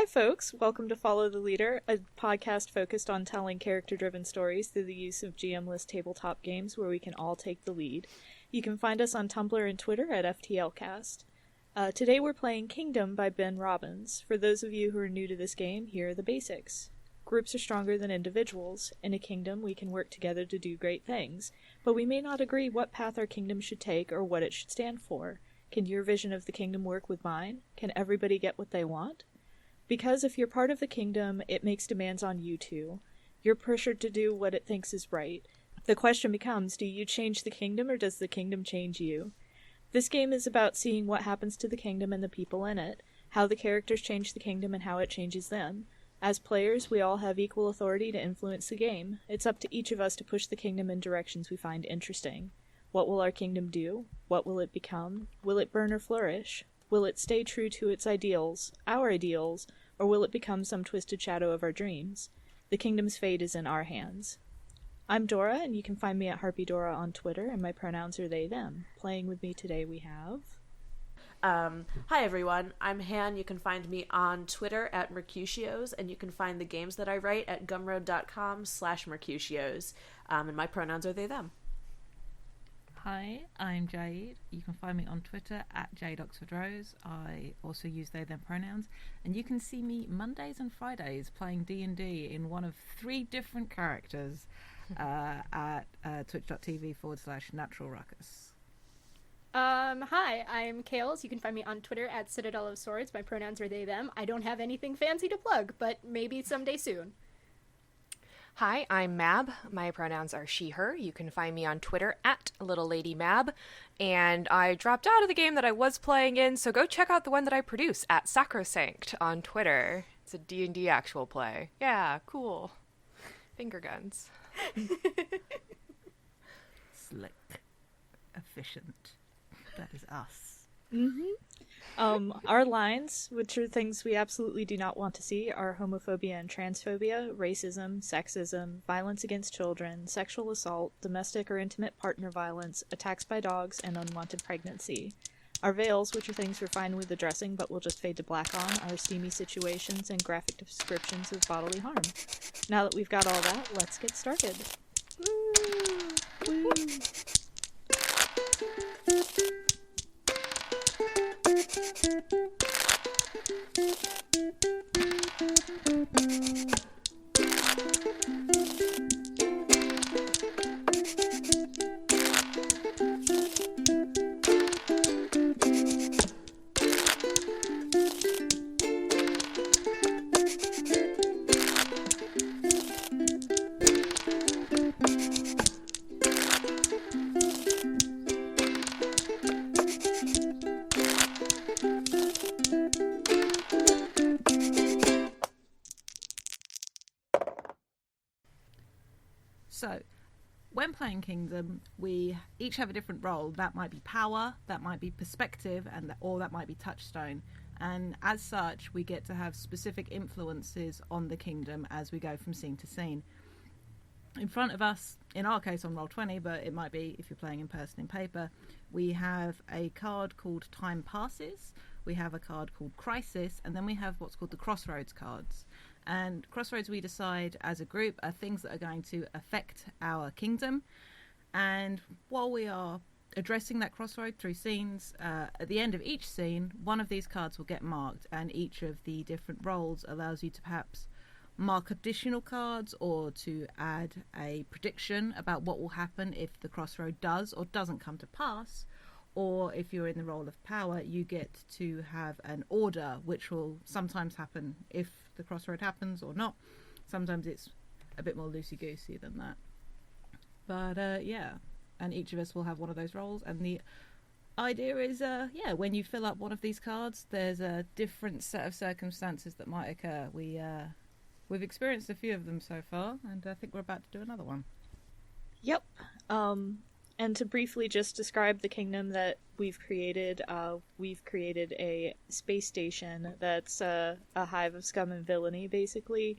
Hi, folks. Welcome to Follow the Leader, a podcast focused on telling character-driven stories through the use of GM-less tabletop games where we can all take the lead. You can find us on Tumblr and Twitter at FTLcast. Today we're playing Kingdom by Ben Robbins. For those of you who are new to this game, here are the basics. Groups are stronger than individuals. In a kingdom, we can work together to do great things, but we may not agree what path our kingdom should take or what it should stand for. Can your vision of the kingdom work with mine? Can everybody get what they want? Because if you're part of the kingdom, it makes demands on you too. You're pressured to do what it thinks is right. The question becomes, do you change the kingdom or does the kingdom change you? This game is about seeing what happens to the kingdom and the people in it, how the characters change the kingdom and how it changes them. As players, we all have equal authority to influence the game. It's up to each of us to push the kingdom in directions we find interesting. What will our kingdom do? What will it become? Will it burn or flourish? Will it stay true to its ideals, our ideals, or will it become some twisted shadow of our dreams? The kingdom's fate is in our hands. I'm Dora, and you can find me at HarpyDora on Twitter, and my pronouns are they, them. Playing with me today we have... Hi everyone, I'm Han. You can find me on Twitter at Mercutios, and you can find the games that I write at gumroad.com/Mercutios, and my pronouns are they, them. Hi, I'm Jade. You can find me on Twitter at JadeOxfordRose. I also use they, them pronouns. And you can see me Mondays and Fridays playing D&D in one of 3 different characters at twitch.tv/naturalruckus. Hi, I'm Kales. You can find me on Twitter at Citadel of Swords. My pronouns are they, them. I don't have anything fancy to plug, but maybe someday soon. Hi, I'm Mab. My pronouns are she, her. You can find me on Twitter at LittleLadyMab. And I dropped out of the game that I was playing in, so go check out the one that I produce at Sacrosanct on Twitter. It's a D&D actual play. Yeah, cool. Finger guns. Slick. Efficient. That is us. Mm-hmm. Our lines, which are things we absolutely do not want to see, are homophobia and transphobia, racism, sexism, violence against children, sexual assault, domestic or intimate partner violence, attacks by dogs, and unwanted pregnancy. Our veils, which are things we're fine with addressing but will just fade to black on, are steamy situations and graphic descriptions of bodily harm. Now that we've got all that, let's get started. Woo! Woo! So, when playing Kingdom, we each have a different role. That might be power, that might be perspective, or that might be touchstone. And as such, we get to have specific influences on the kingdom as we go from scene to scene. In front of us, in our case on Roll20, but it might be if you're playing in person in paper, we have a card called Time Passes, we have a card called Crisis, and then we have what's called the Crossroads cards. And Crossroads, we decide as a group, are things that are going to affect our kingdom. And while we are addressing that crossroad through scenes, at the end of each scene, one of these cards will get marked, and each of the different roles allows you to perhaps mark additional cards or to add a prediction about what will happen if the crossroad does or doesn't come to pass. Or if you're in the role of power, you get to have an order, which will sometimes happen if the crossroad happens or not. Sometimes it's a bit more loosey-goosey than that. But yeah, and each of us will have one of those roles. And the idea is, when you fill up one of these cards, there's a different set of circumstances that might occur. We've experienced a few of them so far, and I think we're about to do another one. Yep. And to briefly just describe the kingdom that we've created a space station that's a hive of scum and villainy, basically.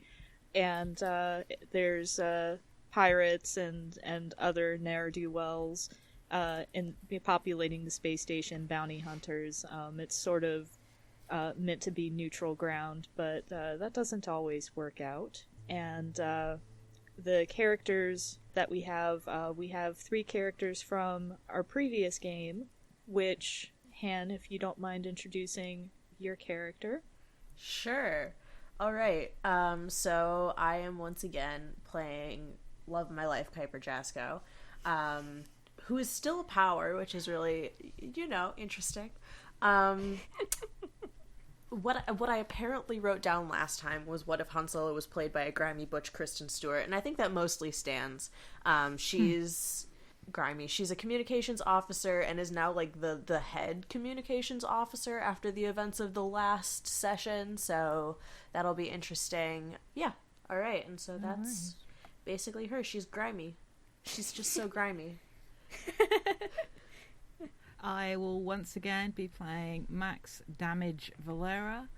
And there's pirates and other ne'er-do-wells in populating the space station, bounty hunters. It's sort of meant to be neutral ground, but that doesn't always work out. And the characters that we have 3 characters from our previous game, which, Han, if you don't mind introducing your character. Sure. All right. So I am once again playing Love of My Life, Kuiper Jasko, who is still a power, which is really, interesting. What I apparently wrote down last time was, what if Han Solo was played by a grimy butch Kristen Stewart? And I think that mostly stands. She's grimy. She's a communications officer and is now like the head communications officer after the events of the last session. So that'll be interesting. Yeah. All right. And so that's basically her. She's grimy. She's just so grimy. I will once again be playing Max Damage Valera,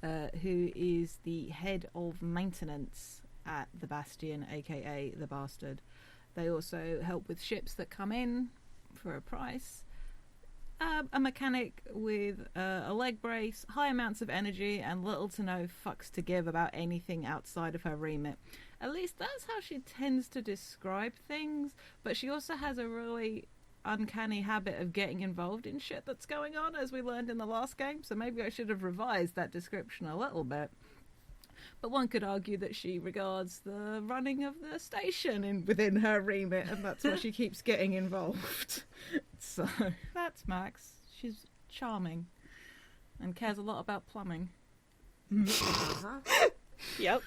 who is the head of maintenance at the Bastion, aka the Bastard. They also help with ships that come in for a price. A mechanic with a leg brace, high amounts of energy, and little to no fucks to give about anything outside of her remit. At least that's how she tends to describe things, but she also has a really uncanny habit of getting involved in shit that's going on, as we learned in the last game, so maybe I should have revised that description a little bit. But one could argue that she regards the running of the station within her remit, and that's why she keeps getting involved. So, that's Max. She's charming and cares a lot about plumbing. Yep.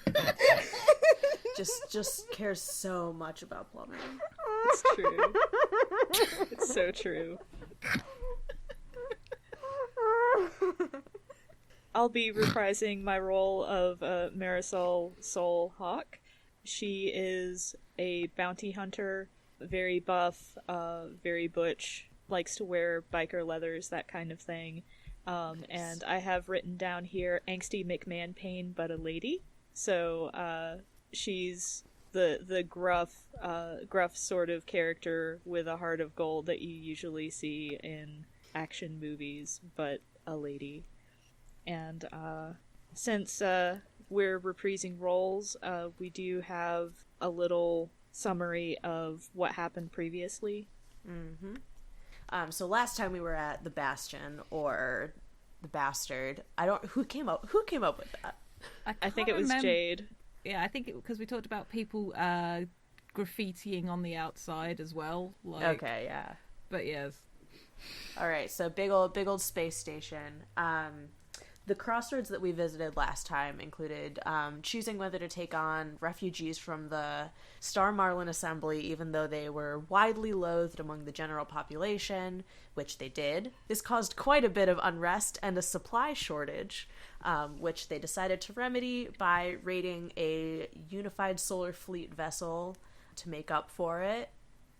Just cares so much about plumbing. It's true. It's so true. I'll be reprising my role of Marisol Soul Hawk. She is a bounty hunter, very buff, very butch, likes to wear biker leathers, that kind of thing. And I have written down here, angsty McMahon pain, but a lady. So she's the gruff sort of character with a heart of gold that you usually see in action movies, but a lady. And since we're reprising roles, we do have a little summary of what happened previously. Mm-hmm. So last time we were at the Bastion, or the Bastard. Who came up with that? I think it was Jade. Yeah, I think because we talked about people graffitiing on the outside as well. Okay, yeah. But yes. All right, so big old space station. The crossroads that we visited last time included choosing whether to take on refugees from the Star Marlin Assembly, even though they were widely loathed among the general population, which they did. This caused quite a bit of unrest and a supply shortage, which they decided to remedy by raiding a unified solar fleet vessel to make up for it,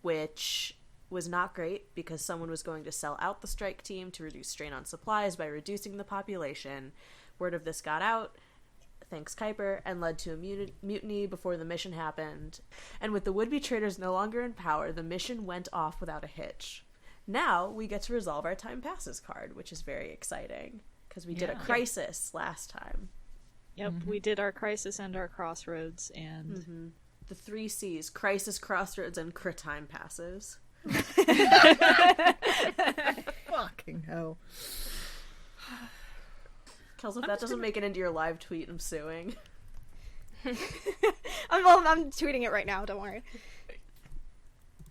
which was not great because someone was going to sell out the strike team to reduce strain on supplies by reducing the population. Word of this got out, thanks Kuiper, and led to a mutiny before the mission happened. And with the would-be traitors no longer in power, the mission went off without a hitch. Now we get to resolve our time passes card, which is very exciting because we did a crisis last time. Yep, we did our crisis and our crossroads, and the 3 C's: crisis, crossroads, and crit time passes. Fucking hell. Kels, if that doesn't make it into your live tweet, I'm suing. I'm tweeting it right now, don't worry.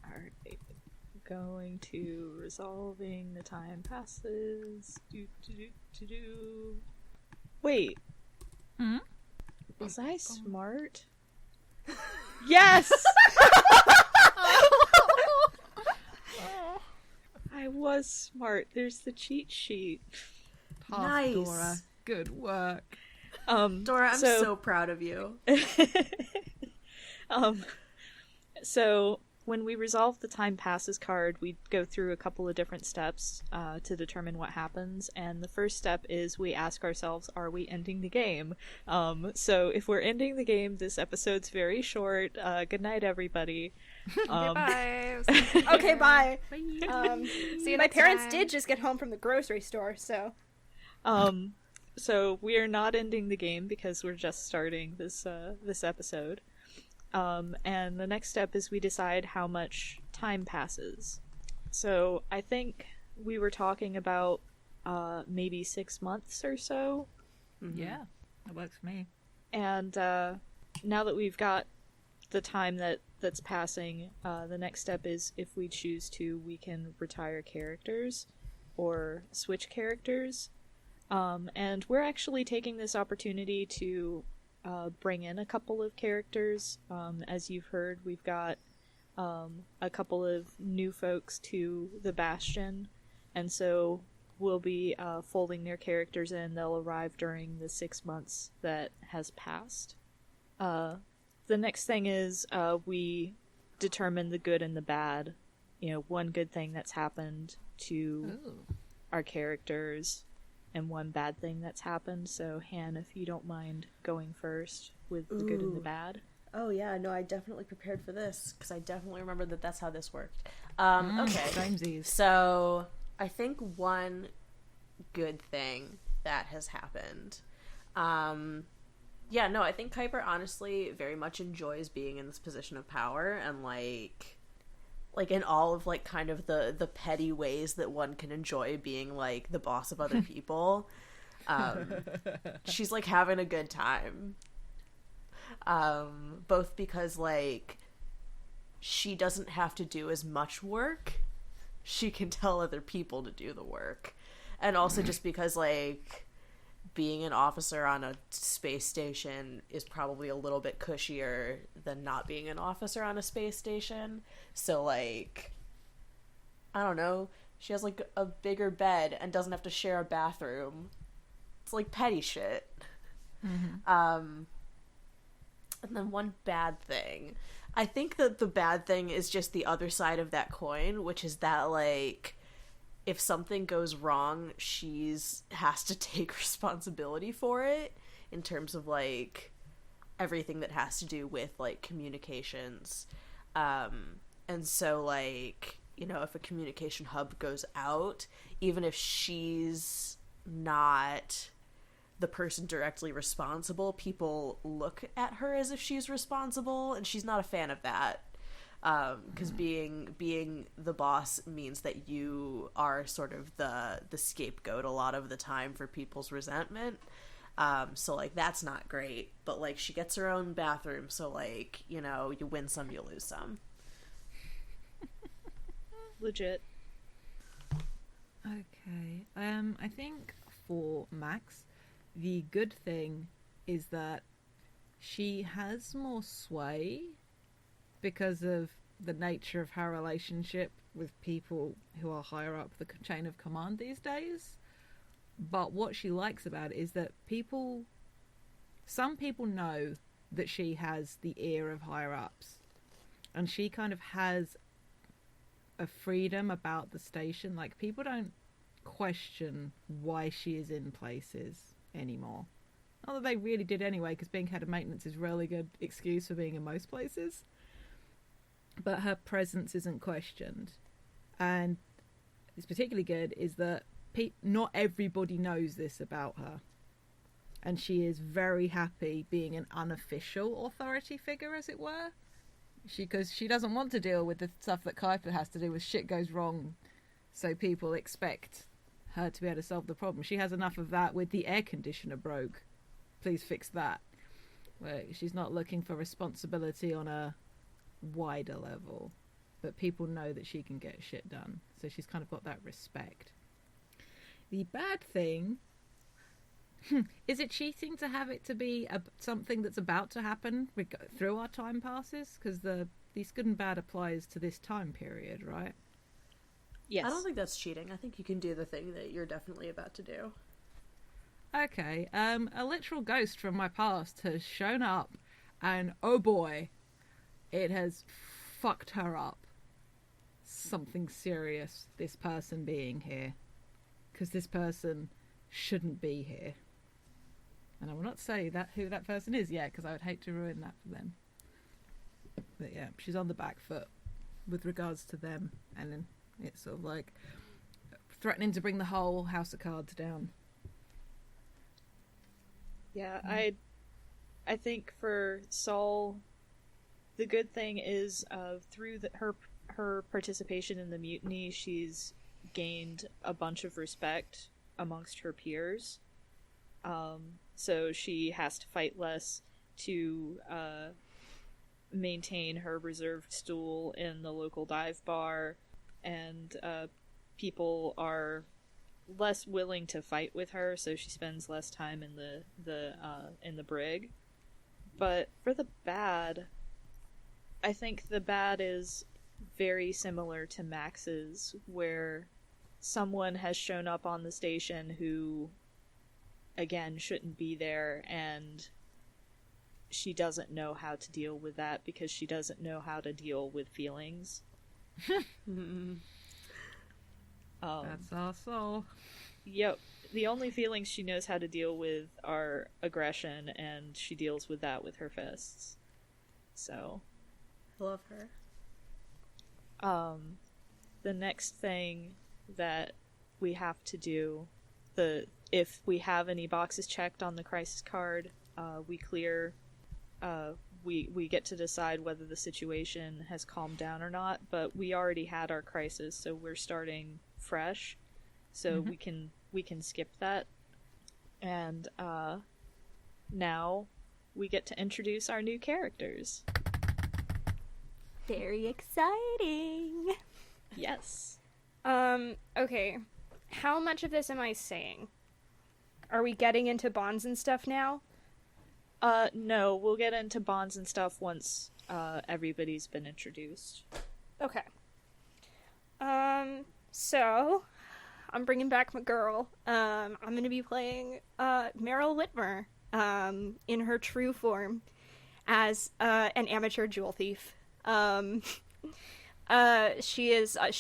Alright. Going to resolving the time passes. Wait. Was I smart? Yes! I was smart. There's the cheat sheet. Nice. Dora. Good work. Dora, I'm so proud of you. So when we resolve the time passes card, we go through a couple of different steps to determine what happens. And the first step is we ask ourselves, are we ending the game? So if we're ending the game, this episode's very short. Good night, everybody. Goodbye. Okay, bye. See you My next parents time. did just get home from the grocery store, so. So we are not ending the game because we're just starting this episode. And the next step is we decide how much time passes. So I think we were talking about maybe 6 months or so. Mm-hmm. Yeah, that works for me. And now that we've got the time that's passing, the next step is, if we choose to, we can retire characters or switch characters. And we're actually taking this opportunity to bring in a couple of characters. As you've heard, we've got a couple of new folks to the Bastion, and so we'll be folding their characters in. They'll arrive during the 6 months that has passed. The next thing is we determine the good and the bad. One good thing that's happened to our characters and one bad thing that's happened. So, Han, if you don't mind going first with the good and the bad. Oh, yeah, no, I definitely prepared for this, because I definitely remember that's how this worked. Okay, so I think one good thing that has happened. Yeah, no, I think Kuiper honestly very much enjoys being in this position of power, and like in all of kind of the petty ways that one can enjoy being the boss of other people. She's having a good time. Both because she doesn't have to do as much work. She can tell other people to do the work. And also just because being an officer on a space station is probably a little bit cushier than not being an officer on a space station. So, I don't know, she has, a bigger bed and doesn't have to share a bathroom. It's, petty shit. Mm-hmm. And then one bad thing. I think that the bad thing is just the other side of that coin, which is that, if something goes wrong, has to take responsibility for it in terms of everything that has to do with communications. And so if a communication hub goes out, even if she's not the person directly responsible, people look at her as if she's responsible, and she's not a fan of that. Because being the boss means that you are sort of the scapegoat a lot of the time for people's resentment. So that's not great. But she gets her own bathroom, so you win some, you lose some. Legit. Okay. I think for Max, the good thing is that she has more sway because of the nature of her relationship with people who are higher up the chain of command these days. But what she likes about it is that some people know that she has the ear of higher ups, and she kind of has a freedom about the station. People don't question why she is in places anymore. Not that they really did anyway, because being head of maintenance is a really good excuse for being in most places. But her presence isn't questioned. And it's particularly good is that not everybody knows this about her. And she is very happy being an unofficial authority figure, as it were. Because she doesn't want to deal with the stuff that Kuiper has to do with shit goes wrong. So people expect her to be able to solve the problem. She has enough of that with the air conditioner broke. Please fix that. Where she's not looking for responsibility on a wider level, but people know that she can get shit done, so she's kind of got that respect. The bad thing is it cheating to have it to be something that's about to happen through our time passes, because these good and bad applies to this time period, right? Yes. I don't think that's cheating. I think you can do the thing that you're definitely about to do. Okay, a literal ghost from my past has shown up, and oh boy, it has fucked her up. Something serious, this person being here. Because this person shouldn't be here. And I will not say who that person is yet, because I would hate to ruin that for them. But yeah, she's on the back foot with regards to them, and then it's sort of threatening to bring the whole house of cards down. Yeah, I think for Saul, the good thing is through her participation in the mutiny, she's gained a bunch of respect amongst her peers. So she has to fight less to maintain her reserved stool in the local dive bar, and people are less willing to fight with her, so she spends less time in the brig. But for the bad, I think the bad is very similar to Max's, where someone has shown up on the station who, again, shouldn't be there, and she doesn't know how to deal with that because she doesn't know how to deal with feelings. That's our soul. Yep. The only feelings she knows how to deal with are aggression, and she deals with that with her fists. So, Love her. the next thing that we have to do, if we have any boxes checked on the crisis card, we clear. We get to decide whether the situation has calmed down or not. But we already had our crisis, so we're starting fresh. So we can skip that. And now we get to introduce our new characters. Very exciting. Yes. Okay. How much of this am I saying? Are we getting into bonds and stuff now? No, we'll get into bonds and stuff once everybody's been introduced. Okay. So I'm bringing back my girl. I'm gonna be playing Meryl Whitmer in her true form as an amateur jewel thief. She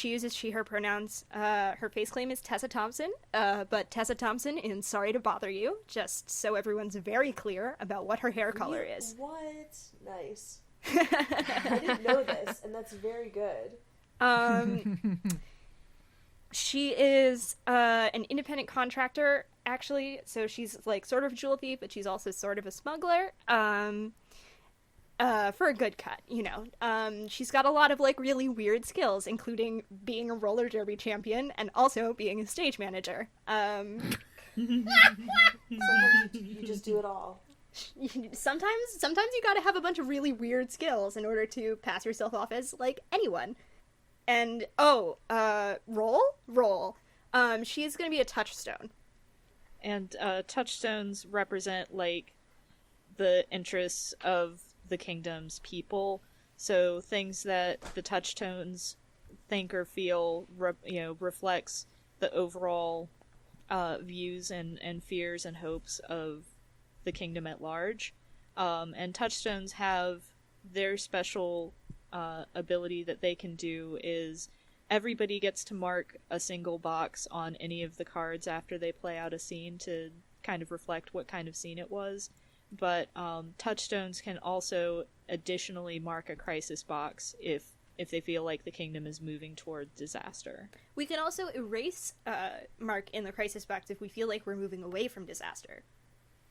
uses she, her pronouns. Her face claim is Tessa Thompson, but Tessa Thompson in Sorry to Bother You, just so everyone's very clear about what her hair color is. What? Nice. I didn't know this, and that's very good. She is an independent contractor, actually, so she's like sort of a jewel thief, but she's also sort of a smuggler. For a good cut, you know. She's got a lot of like really weird skills, including being a roller derby champion and also being a stage manager. Sometimes you just do it all. Sometimes you gotta have a bunch of really weird skills in order to pass yourself off as like anyone. And roll. She is gonna be a touchstone. And touchstones represent like the interests of the kingdom's people, so things that the touchstones think or feel reflects the overall views and fears and hopes of the kingdom at large. And touchstones have their special ability that they can do is everybody gets to mark a single box on any of the cards after they play out a scene to kind of reflect what kind of scene it was. But touchstones can also additionally mark a crisis box if they feel like the kingdom is moving toward disaster. We can also erase mark in the crisis box if we feel like we're moving away from disaster.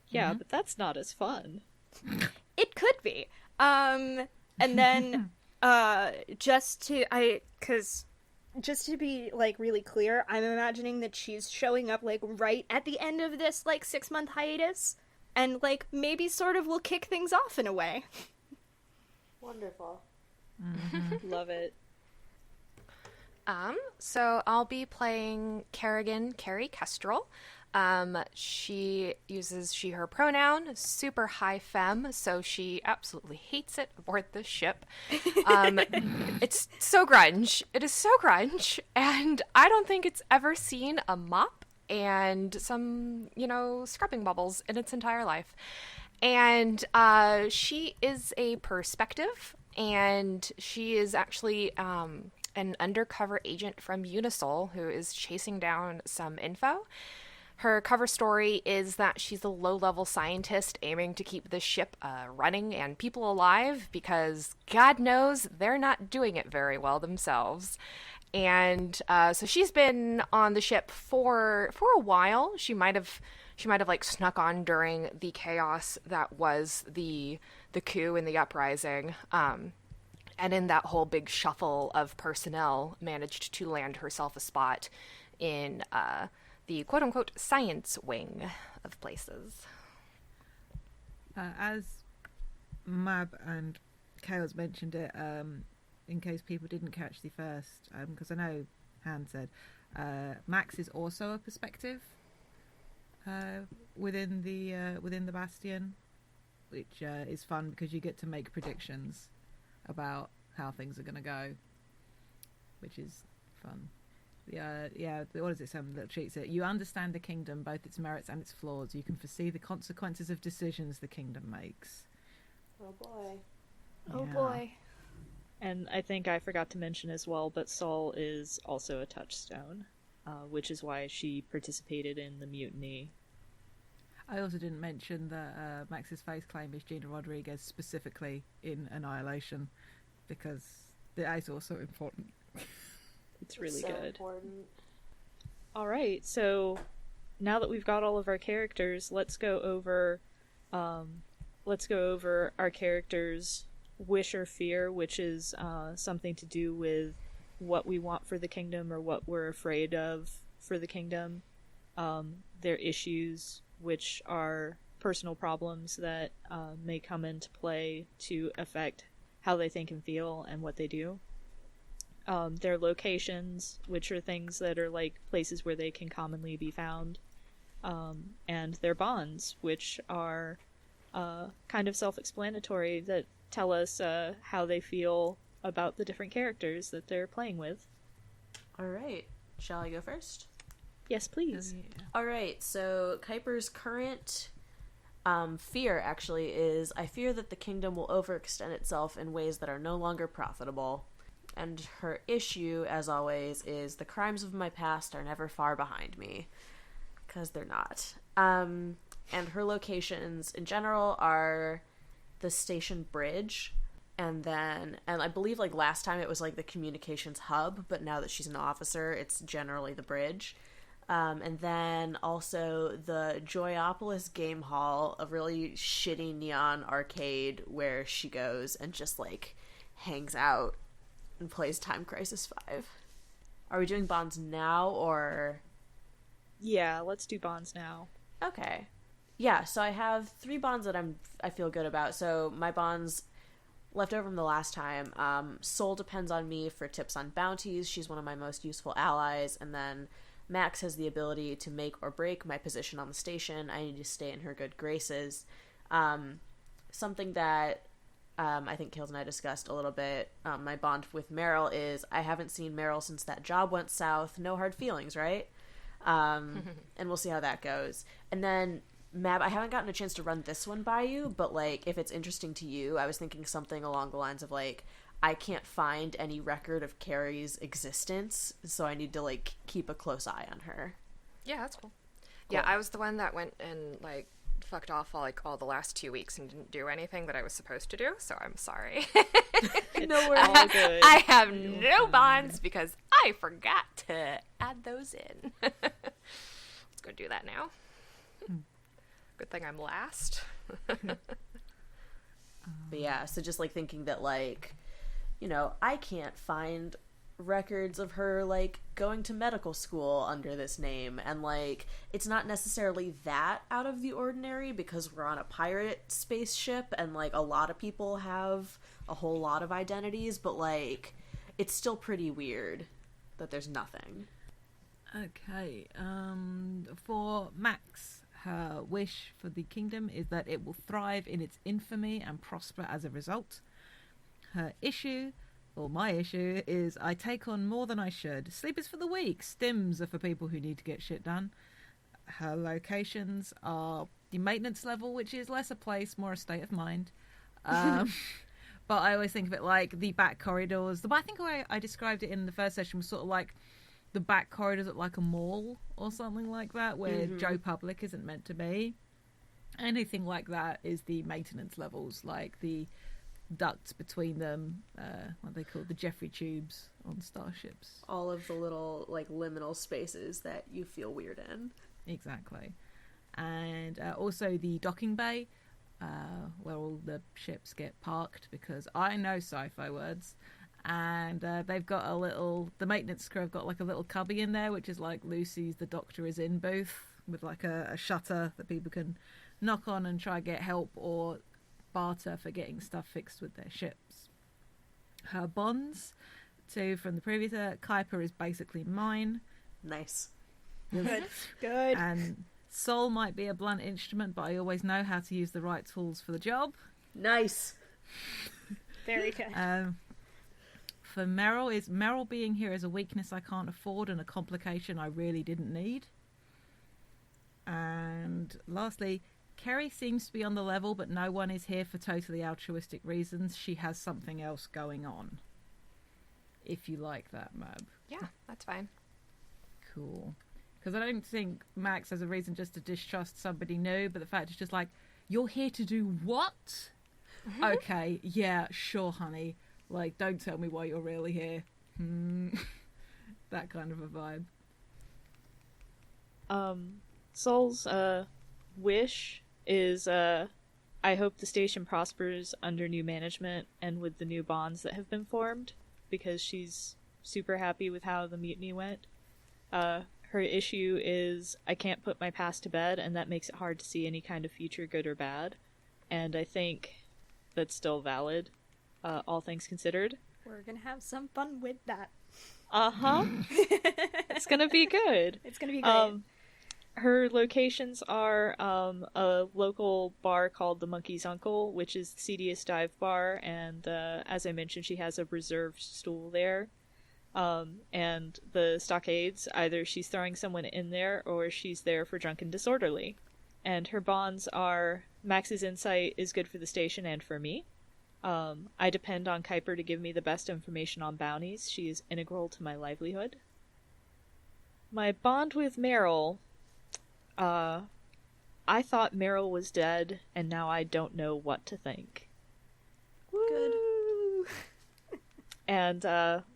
Yeah, but that's not as fun. It could be. And then just to be like really clear, I'm imagining that she's showing up like right at the end of this like 6-month hiatus. And, like, maybe sort of will kick things off in a way. Wonderful. Love it. So I'll be playing Carrie Kestrel. She uses she, her pronoun, super high femme, so she absolutely hates it aboard this ship. It's so grunge. It is so grunge, and I don't think it's ever seen a mop and some, scrubbing bubbles in its entire life. And she is a perspective, and she is actually an undercover agent from Unisol who is chasing down some info. Her cover story is that she's a low-level scientist aiming to keep the ship running and people alive because God knows they're not doing it very well themselves. And so she's been on the ship for a while. She might have she might have like snuck on during the chaos that was the coup and the uprising. And in that whole big shuffle of personnel, managed to land herself a spot in the quote-unquote science wing of places. As Mab and Kales mentioned it, in case people didn't catch the first, because I know Han said, Max is also a perspective within the Bastion, which is fun because you get to make predictions about how things are going to go, which is fun. What is it? Some little cheats it. You understand the kingdom, both its merits and its flaws. You can foresee the consequences of decisions the kingdom makes. Oh boy. Oh boy. And I think I forgot to mention as well, but Saul is also a touchstone, which is why she participated in the mutiny. I also didn't mention that Max's face claim is Gina Rodriguez specifically in Annihilation, because that is also important. It's really so good. Important. All right, so now that we've got all of our characters, let's go over our characters' wish or fear, which is something to do with what we want for the kingdom or what we're afraid of for the kingdom. Their issues, which are personal problems that may come into play to affect how they think and feel and what they do. Their locations, which are things that are like places where they can commonly be found. And their bonds, which are kind of self-explanatory, that tell us how they feel about the different characters that they're playing with. All right. Shall I go first? Yes, please. All right. So Kuiper's current fear actually is, I fear that the kingdom will overextend itself in ways that are no longer profitable. And her issue, as always, is the crimes of my past are never far behind me. Because they're not. And her locations in general are the station bridge, and I believe like last time it was like the communications hub, but now that she's an officer, it's generally the bridge. And then also the Joyopolis game hall, a really shitty neon arcade where she goes and just like hangs out and plays Time Crisis 5. Are we doing bonds now, or? Yeah, let's do bonds now. Okay. Yeah, so I have 3 bonds that I feel good about. So my bonds left over from the last time. Soul depends on me for tips on bounties. She's one of my most useful allies. And then Max has the ability to make or break my position on the station. I need to stay in her good graces. Something that I think Kales and I discussed a little bit, my bond with Meryl is I haven't seen Meryl since that job went south. No hard feelings, right? And we'll see how that goes. And then Mab, I haven't gotten a chance to run this one by you, but like if it's interesting to you, I was thinking something along the lines of like, I can't find any record of Carrie's existence, so I need to like keep a close eye on her. Yeah, that's cool. Yeah, I was the one that went and like fucked off all the last 2 weeks and didn't do anything that I was supposed to do, so I'm sorry. No worries. All good. I have no bonds because I forgot to add those in. Let's go do that now. Good thing I'm last. But yeah, so just like thinking that like, you know, I can't find records of her like going to medical school under this name, and like it's not necessarily that out of the ordinary because we're on a pirate spaceship and like a lot of people have a whole lot of identities, but like it's still pretty weird that there's nothing. Okay, for Max, her wish for the kingdom is that it will thrive in its infamy and prosper as a result. Her issue, or my issue, is I take on more than I should. Sleep is for the weak. Stims are for people who need to get shit done. Her locations are the maintenance level, which is less a place, more a state of mind. But I always think of it like the back corridors. I think the way I described it in the first session was sort of like the back corridors at like a mall or something like that, where Joe Public isn't meant to be. Anything like that is the maintenance levels, like the ducts between them, what they call the Jeffrey tubes on starships. All of the little like liminal spaces that you feel weird in. Exactly. and also the docking bay, where all the ships get parked, because I know sci-fi words. And they've got the maintenance crew have got like a little cubby in there, which is like Lucy's The Doctor Is In booth, with like a shutter that people can knock on and try to get help or barter for getting stuff fixed with their ships. Her bonds, too, from the previous, Kuiper is basically mine. Nice. Good. And Sol might be a blunt instrument, but I always know how to use the right tools for the job. Nice. Very good. For Meryl being here is a weakness I can't afford and a complication I really didn't need. And lastly, Kerry seems to be on the level, but no one is here for totally altruistic reasons. She has something else going on. If you like that, Mab. Yeah, that's fine. Cool. Because I don't think Max has a reason just to distrust somebody new, but the fact is just like, you're here to do what? Okay, yeah, sure, honey. Like, don't tell me why you're really here. That kind of a vibe. Sol's wish is I hope the station prospers under new management and with the new bonds that have been formed, because she's super happy with how the mutiny went. Her issue is I can't put my past to bed, and that makes it hard to see any kind of future, good or bad. And I think that's still valid, all things considered. We're gonna have some fun with that. It's gonna be good. It's gonna be great. Her locations are a local bar called the Monkey's Uncle, which is the seediest dive bar, and as I mentioned, she has a reserved stool there. And the stockades, either she's throwing someone in there or she's there for drunk and disorderly. And her bonds are Max's insight is good for the station and for me. I depend on Kuiper to give me the best information on bounties. She is integral to my livelihood. My bond with Meryl, I thought Meryl was dead, and now I don't know what to think. Good. And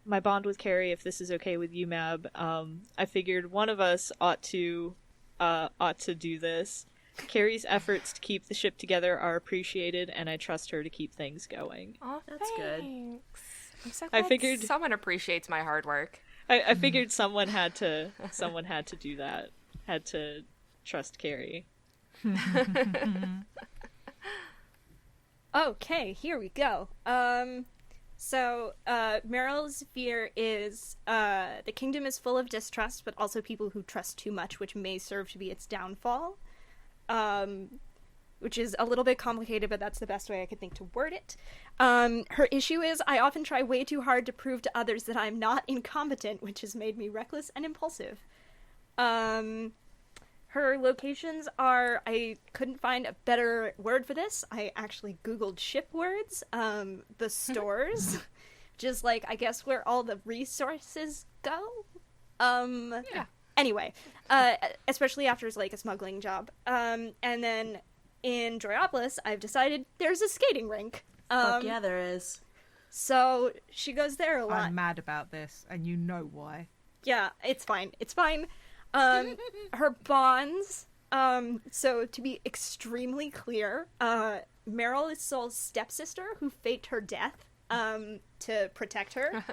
my bond with Carrie, if this is okay with you, Mab, I figured one of us ought to do this. Carrie's efforts to keep the ship together are appreciated, and I trust her to keep things going. Oh, That's good. I'm so glad figured- someone appreciates my hard work. I figured someone had to do that. Had to trust Carrie. Okay, here we go. So Meryl's fear is the kingdom is full of distrust, but also people who trust too much, which may serve to be its downfall. Which is a little bit complicated, but that's the best way I could think to word it. Her issue is I often try way too hard to prove to others that I'm not incompetent, which has made me reckless and impulsive. Her locations are, I couldn't find a better word for this. I actually Googled ship words. The stores, just like, I guess, where all the resources go. Yeah. Anyway, especially after it's like a smuggling job. And then in Droyopolis, I've decided there's a skating rink. Fuck yeah, there is. So she goes there a lot. I'm mad about this, and you know why. Yeah, it's fine. It's fine. Her bonds, so to be extremely clear, Meryl is Sol's stepsister who faked her death, to protect her.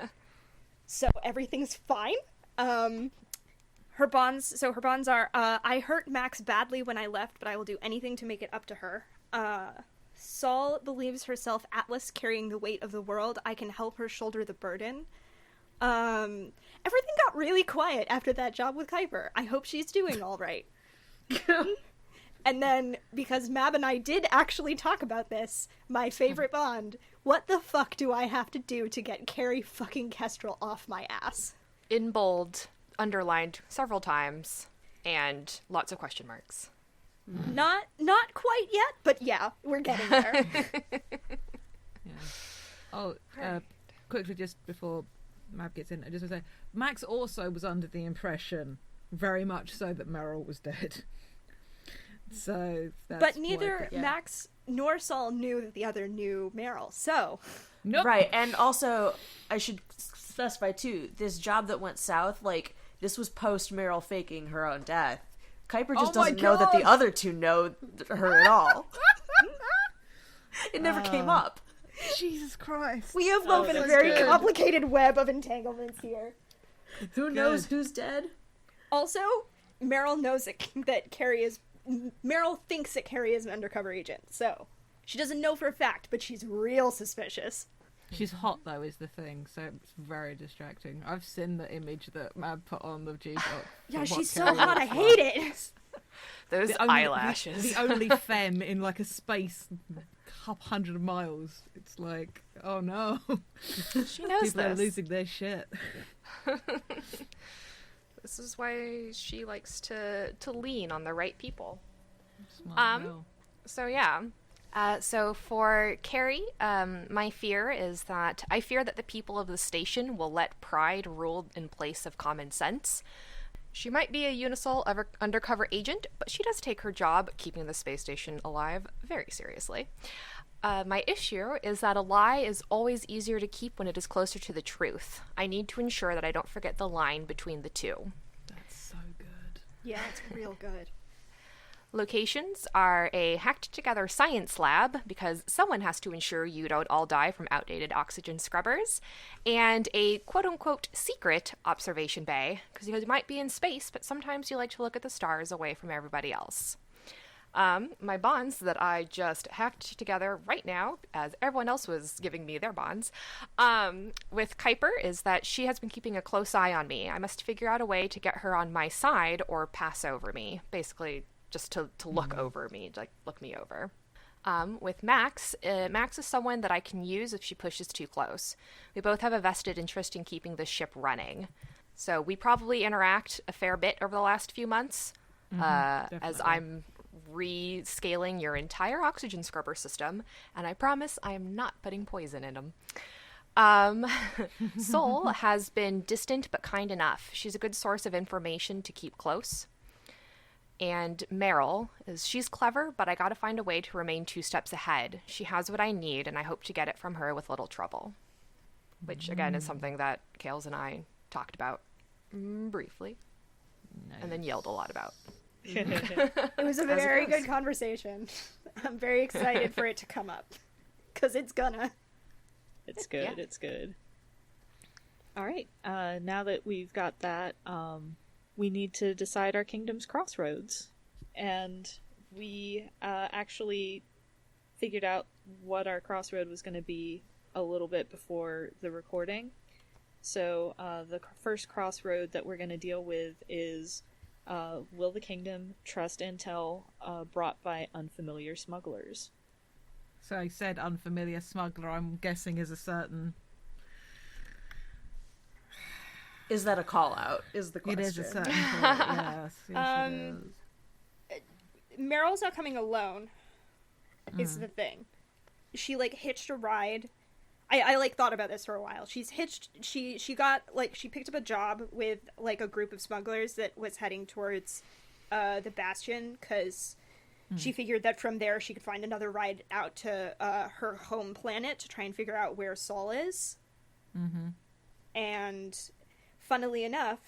So everything's fine. Her bonds are, I hurt Max badly when I left, but I will do anything to make it up to her. Sol believes herself Atlas carrying the weight of the world. I can help her shoulder the burden. Everything got really quiet after that job with Kuiper. I hope she's doing all right. And then, because Mab and I did actually talk about this, my favorite bond, what the fuck do I have to do to get Carrie fucking Kestrel off my ass? In bold, underlined several times, and lots of question marks. Not quite yet, but yeah, we're getting there. Yeah. Oh, quickly, just before Mab gets in, I just want to say, Max also was under the impression, very much so, that Meryl was dead. So, that's but neither Max nor Sol knew that the other knew Meryl, so... Nope. Right, and also, I should specify too, this job that went south, like, this was post Meryl faking her own death, Kuiper just Oh my doesn't know that the God! other two know her at all. It never came up. Jesus Christ. We have woven a that's very good. complicated web of entanglements here. Who knows who's dead? Also, Meryl knows that Carrie is... Meryl thinks that Carrie is an undercover agent, so... She doesn't know for a fact, but she's real suspicious. She's hot, though, is the thing, so it's very distracting. I've seen the image that Mab put on the G-Box. Yeah, she's so hot, I hate it! Those eyelashes. The only femme in, like, a space couple hundred miles. It's like, oh no. She knows People are this. losing their shit. This is why she likes to lean on the right people. Smart girl. So yeah. So for Carrie, my fear is that I fear that the people of the station will let pride rule in place of common sense. She might be a Unisol undercover agent, but she does take her job keeping the space station alive very seriously. My issue is that a lie is always easier to keep when it is closer to the truth. I need to ensure that I don't forget the line between the two. That's so good. Yeah, it's real good. Locations are a hacked-together science lab, because someone has to ensure you don't all die from outdated oxygen scrubbers, and a quote-unquote secret observation bay, because you might be in space, but sometimes you like to look at the stars away from everybody else. My bonds that I just hacked together right now, as everyone else was giving me their bonds, with Kuiper is that she has been keeping a close eye on me. I must figure out a way to get her on my side or pass over me. Basically, just to look over me, like look me over. With Max, Max is someone that I can use if she pushes too close. We both have a vested interest in keeping the ship running. So we probably interact a fair bit over the last few months, as I'm rescaling your entire oxygen scrubber system, and I promise I am not putting poison in them. Sol has been distant but kind enough. She's a good source of information to keep close. And Meryl she's clever, but I gotta find a way to remain 2 steps ahead. She has what I need, and I hope to get it from her with little trouble. Which, again, is something that Kales and I talked about briefly, and then yelled a lot about. It was a very good conversation. I'm very excited for it to come up. Because it's gonna. It's good. Yeah. It's good. All right. Now that we've got that, we need to decide our kingdom's crossroads. And we actually figured out what our crossroad was going to be a little bit before the recording. So the first crossroad that we're going to deal with is, will the kingdom trust intel brought by unfamiliar smugglers? So I said unfamiliar smuggler, I'm guessing is a certain... Is that a call out? Is the question. It is a certain point, yes. Yes, it is. Meryl's not coming alone, is the thing. She, hitched a ride. I thought about this for a while. She got, she picked up a job with, a group of smugglers that was heading towards the Bastion, because she figured that from there she could find another ride out to her home planet to try and figure out where Sol is. Mm-hmm. And funnily enough,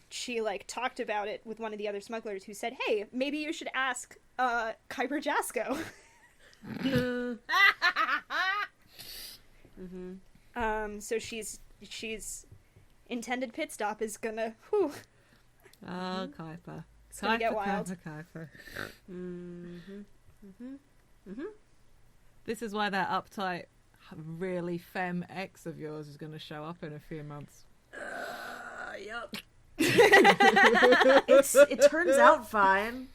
she, talked about it with one of the other smugglers who said, hey, maybe you should ask Kuiper Jasko. So she's intended pit stop is gonna Oh, Kuiper. It's gonna get wild. Kuiper. This is why that uptight, really femme ex of yours is going to show up in a few months. Yep. It turns out fine.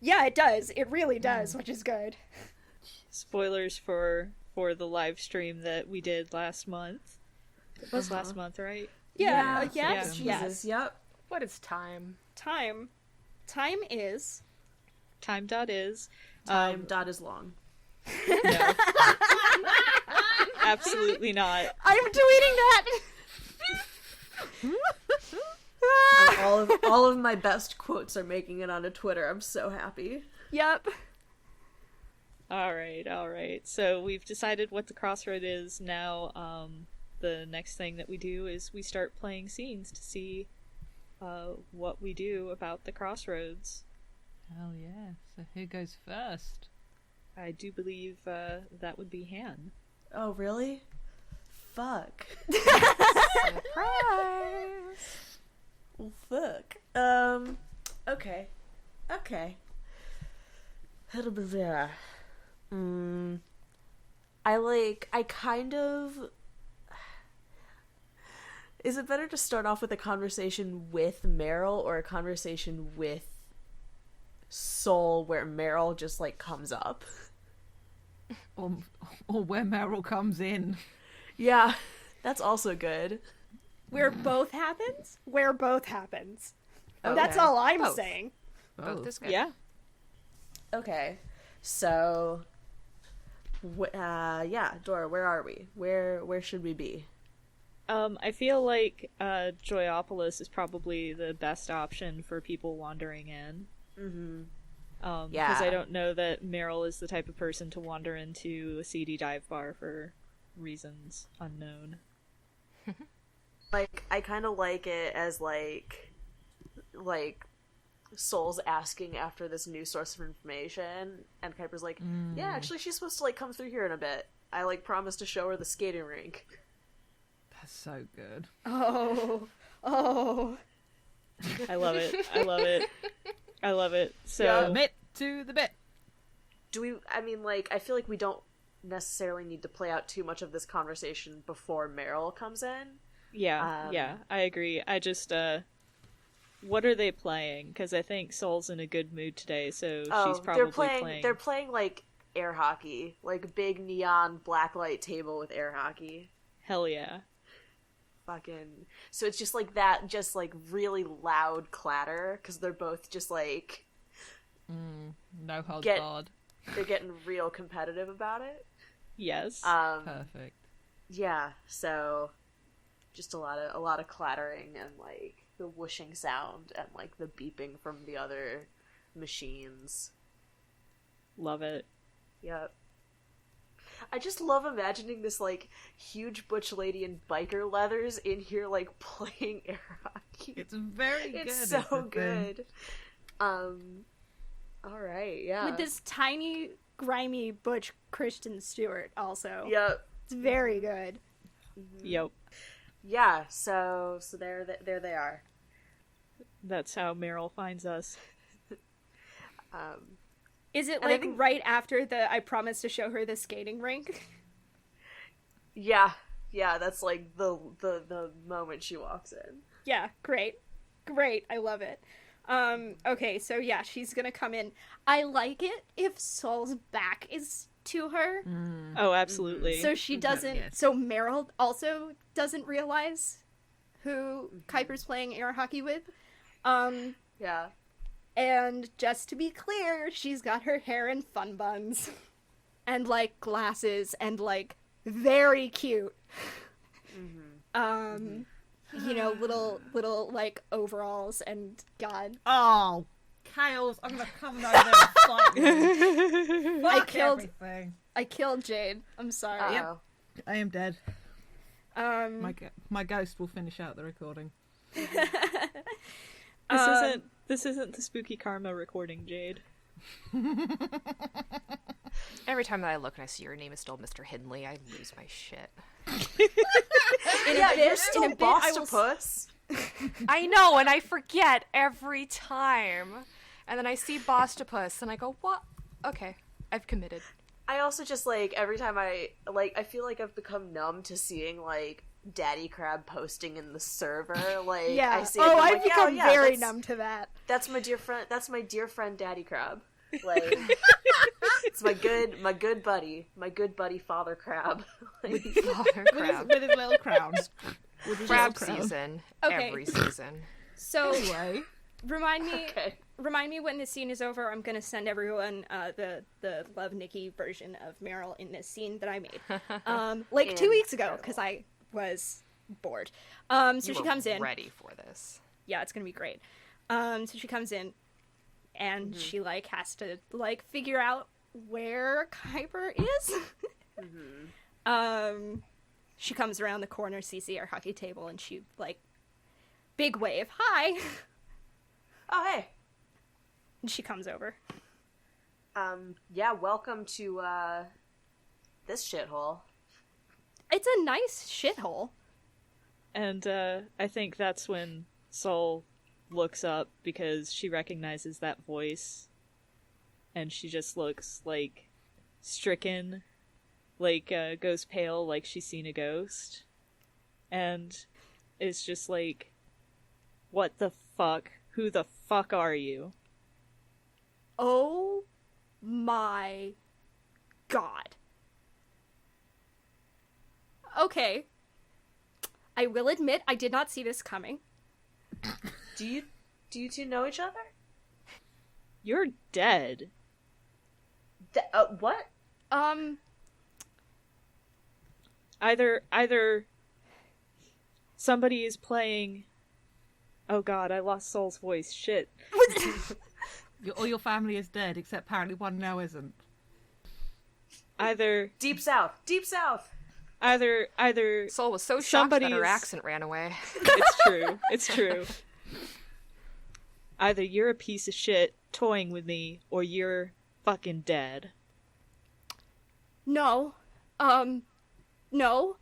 Yeah, it does. It really does, which is good. Spoilers for the live stream that we did last month. It was last month, right? Yeah. Yes. Jesus, yep. What is time? Time is Time.is. Dot is long. No. Absolutely not. I'm tweeting that. All of my best quotes are making it onto Twitter. I'm so happy. Yep. All right. So we've decided what the crossroad is. Now, the next thing that we do is we start playing scenes to see what we do about the crossroads. Hell yeah. So who goes first? I do believe that would be Han. Oh, really? Fuck. Surprise! Well, fuck. Okay. I kind of... Is it better to start off with a conversation with Meryl or a conversation with Soul where Meryl just, like, comes up? Or where Meryl comes in. Yeah, that's also good. Where both happens? Where both happens. Okay. That's all I'm Both. saying. Both is good. Yeah. Okay, so... yeah, Dora, where are we? Where should we be? I feel like Joyopolis is probably the best option for people wandering in. Mm-hmm. Yeah. Because I don't know that Meryl is the type of person to wander into a seedy dive bar for reasons unknown. Like, I kind of like it as, like, Soul's asking after this new source of information, and Kuiper's like, yeah, actually, she's supposed to, like, come through here in a bit. I, like, promised to show her the skating rink. That's so good. Oh. I love it. I love it. So, Yeah. Commit to the bit. I feel like we don't necessarily need to play out too much of this conversation before Meryl comes in. yeah, I agree. I just, what are they playing? Because I think Soul's in a good mood today, so she's probably playing... They're playing, like, air hockey. Like, big neon blacklight table with air hockey. Hell yeah. Fucking... So it's just, like, that, just, like, really loud clatter, because they're both just, like... No holds barred. They're getting real competitive about it. Yes. Perfect. Yeah, so... Just a lot of clattering and, like, the whooshing sound and, like, the beeping from the other machines. Love it. Yep. I just love imagining this, like, huge butch lady in biker leathers in here, like, playing air hockey. It's very good. It's so good. Alright, yeah. With this tiny, grimy butch Kristen Stewart also. Yep. It's very good. Yep. Yeah, so there they are. That's how Meryl finds us. Is it And I like think- right after I promised to show her the skating rink? Yeah, that's like the moment she walks in. Yeah, great. I love it. Okay, so yeah, she's gonna come in. I like it if Soul's back is to her. Oh, absolutely. So she doesn't, yes. so Meryl also doesn't realize who Kuiper's playing air hockey with. Yeah. And just to be clear, she's got her hair in fun buns. And, like, glasses and, like, very cute. You know, little, like, overalls and, God. Oh, Kales, I'm gonna come over there and fight you. Fuck everything. I killed Jade. I'm sorry. Uh-oh. I am dead. Um, My ghost will finish out the recording. This isn't the spooky karma recording, Jade. Every time that I look and I see your name is still Mr. Hindley, I lose my shit. You're still Bostopus. I know, and I forget every time. And then I see Bostopus, and I go, what? Okay, I've committed. I also just, like, every time I feel like I've become numb to seeing, like, Daddy Crab posting in the server. Like, yeah. I see it, and I'm I've like, become yeah, very that's- numb to that. That's my dear friend Daddy Crab. Like, it's my good buddy Father Crab. Like, Father crab. With his little crown. With his Crab little crown. season. Okay. Every season. So, Anyway, remind me okay. remind me when this scene is over. I'm gonna send everyone the Love Nikki version of Meryl in this scene that I made, like 2 weeks ago, because I was bored. So You she were comes in. ready for this. Yeah, it's gonna be great. So she comes in, and she like has to like figure out where Kuiper is. She comes around the corner, sees the air hockey table, and she like big wave. Hi. Oh, hey. And she comes over. Yeah, welcome to, this shithole. It's a nice shithole. And I think that's when Sol looks up because she recognizes that voice. And she just looks, like, stricken, like, goes pale like she's seen a ghost. And is just like, what the fuck? Who the fuck are you? Oh my god. Okay. I will admit I did not see this coming. Do you two know each other? You're dead. What? Either somebody is playing... Oh god, I lost Sol's voice. Shit. All your family is dead, except apparently one now isn't. Either Deep South. Sol was so shocked that her somebody's- accent ran away. It's true. Either you're a piece of shit toying with me, or you're fucking dead. No. No.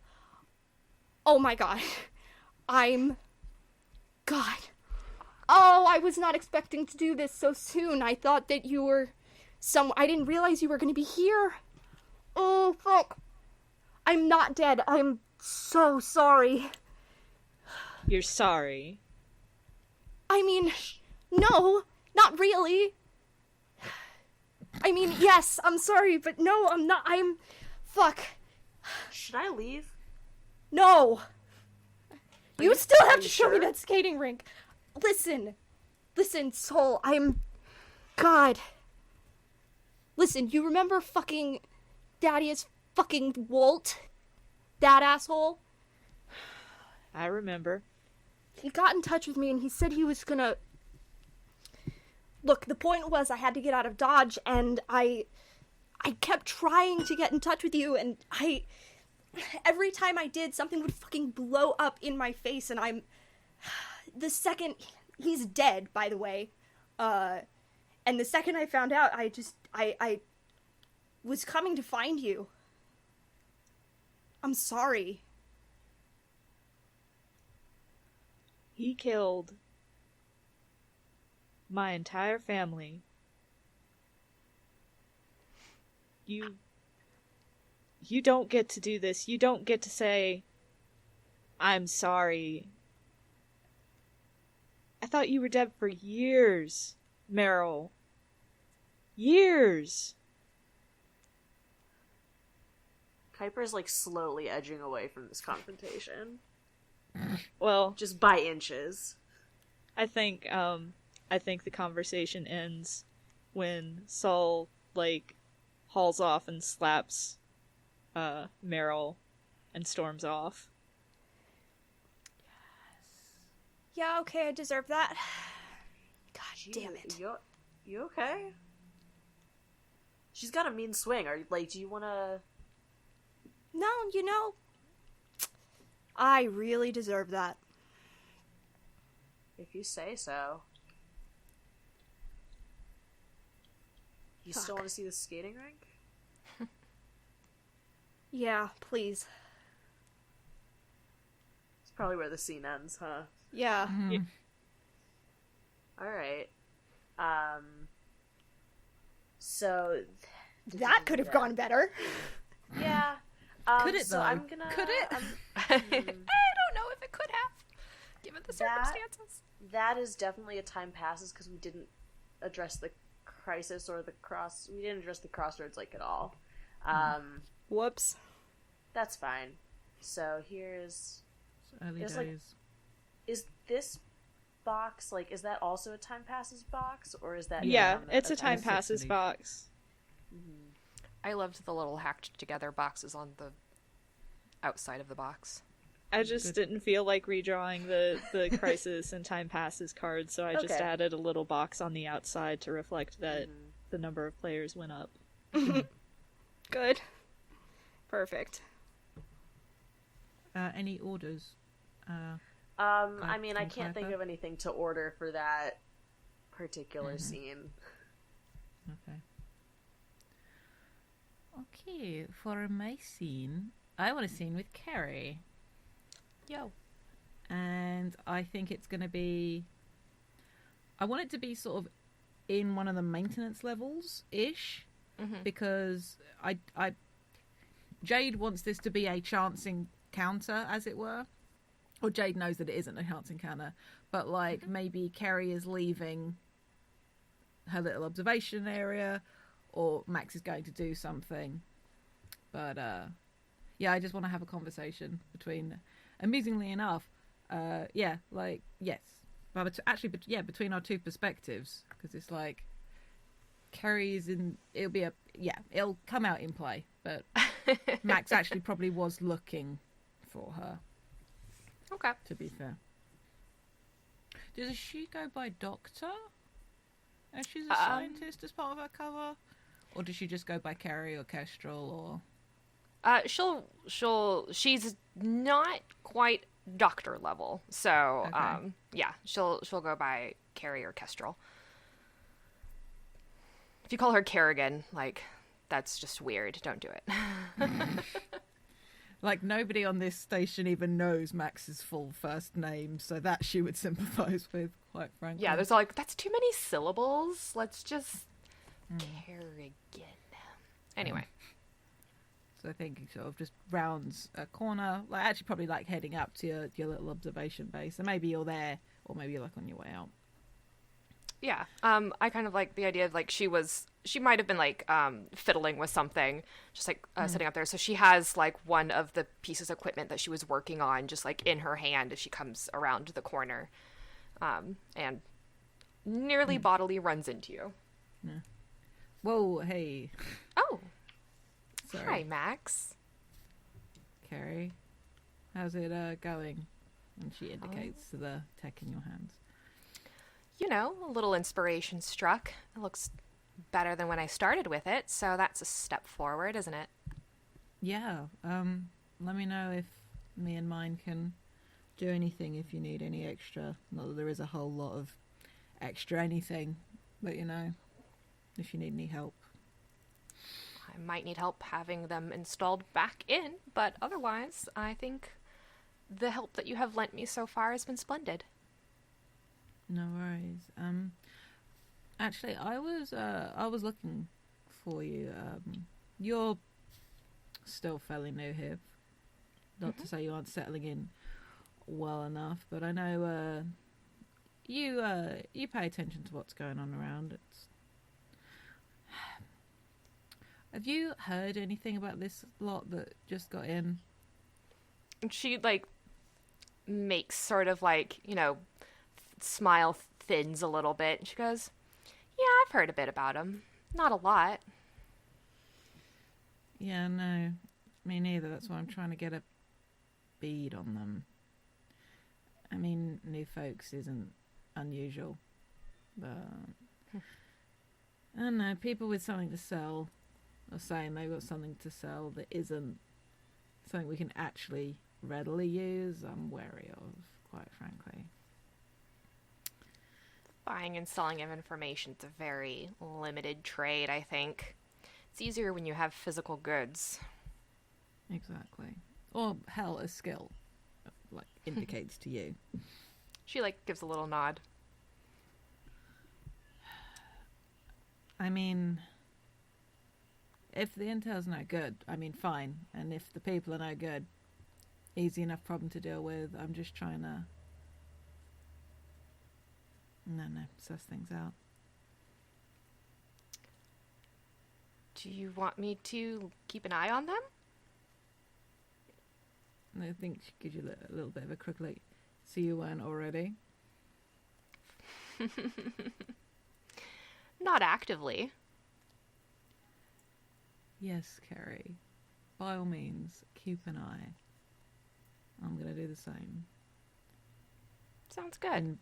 Oh my god. God. Oh, I was not expecting to do this so soon. I thought that you were I didn't realize you were gonna be here. Oh, fuck. I'm not dead. I'm so sorry. You're sorry. I mean, no, not really. I mean, yes, I'm sorry, but no, I'm not. Fuck. Should I leave? No. You still have you to show me sure? that skating rink. Listen, Sol, God. Listen, you remember fucking Thaddeus fucking Walt? That asshole? I remember. He got in touch with me and he said he was gonna... Look, the point was I had to get out of Dodge and I kept trying to get in touch with you and every time I did, something would fucking blow up in my face and the second... He's dead, by the way. And the second I found out, I was coming to find you. I'm sorry. He killed my entire family. You don't get to do this. You don't get to say, I'm sorry. I thought you were dead for years, Meryl. Years. Kuiper's like slowly edging away from this confrontation. Well, Just by inches. I think the conversation ends when Saul, like, hauls off and slaps Meryl and storms off. Yeah, okay, I deserve that. God damn it. You okay? She's got a mean swing. Do you wanna... No, I really deserve that. If you say so. You still Fuck. want to see the skating rink? Yeah, please. It's probably where the scene ends, huh? Yeah. Alright. So... That could have gone better. Yeah. Could it, so though? I'm gonna... Could it? I don't know if it could have, given the circumstances. That is definitely a time passes because we didn't address the crisis or we didn't address the crossroads like at all. Whoops. That's fine. So here's Early There's, days. like, is this box like, is that also a time passes box or is that Yeah, on it's a time necessity. passes box. I loved the little hacked together boxes on the outside of the box. I just didn't feel like redrawing the crisis and time passes cards, so I just Okay. added a little box on the outside to reflect that the number of players went up. Good. Perfect. Any orders? I mean, I can't think of anything to order for that particular scene. Okay, for my scene, I want a scene with Carrie. Yo. And I think it's going to be... I want it to be sort of in one of the maintenance levels-ish, because Jade wants this to be a chance encounter, as it were. Or Jade knows that it isn't a chance encounter, but like maybe Carrie is leaving her little observation area, or Max is going to do something. But yeah, I just want to have a conversation between, amusingly enough, yes, but actually, between our two perspectives, because it's like Carrie's in. It'll come out in play, but Max actually probably was looking for her. Okay. To be fair, does she go by Doctor? As she's a scientist as part of her cover, or does she just go by Carrie or Kestrel or? She's not quite doctor level, so okay. she'll go by Carrie or Kestrel. If you call her Kerrigan, like, that's just weird. Don't do it. Like, nobody on this station even knows Max's full first name, so that she would sympathise with, quite frankly. Yeah, there's like, that's too many syllables. Let's just Kerrigan. Anyway. So I think it sort of just rounds a corner, like actually probably like heading up to your little observation base. So maybe you're there, or maybe you're like on your way out. Yeah, I kind of like the idea of like she might have been like fiddling with something, just like sitting up there. So she has like one of the pieces of equipment that she was working on, just like in her hand as she comes around the corner, and nearly bodily runs into you. Yeah. Whoa! Hey. Oh. Sorry. Hi, Max. Carrie, how's it going? And she indicates to the tech in your hands. You know, a little inspiration struck. It looks better than when I started with it, so that's a step forward, isn't it? Yeah. Let me know if me and mine can do anything if you need any extra. Not that there is a whole lot of extra anything, but you know, if you need any help. I might need help having them installed back in, but otherwise, I think the help that you have lent me so far has been splendid. No worries. Actually, I was looking for you. You're still fairly new here. Not to say you aren't settling in well enough, but I know you pay attention to what's going on around. Have you heard anything about this lot that just got in? And she like makes sort of like, you know, smile thins a little bit. And she goes, yeah, I've heard a bit about them. Not a lot. Yeah, no. Me neither. That's why I'm trying to get a bead on them. I mean, new folks isn't unusual. But I don't know, people with something to sell are saying they've got something to sell that isn't something we can actually readily use. I'm wary of, quite frankly. Buying and selling of information is a very limited trade, I think. It's easier when you have physical goods. Exactly. Or, hell, a skill, like, indicates to you. She, like, gives a little nod. I mean, if the intel's no good, I mean, fine. And if the people are no good, easy enough problem to deal with. I'm just trying to... No, suss things out. Do you want me to keep an eye on them? And I think she gives you a little bit of a crook, like, so you weren't already? Not actively. Yes, Carrie. By all means, keep an eye. I'm going to do the same. Sounds good. And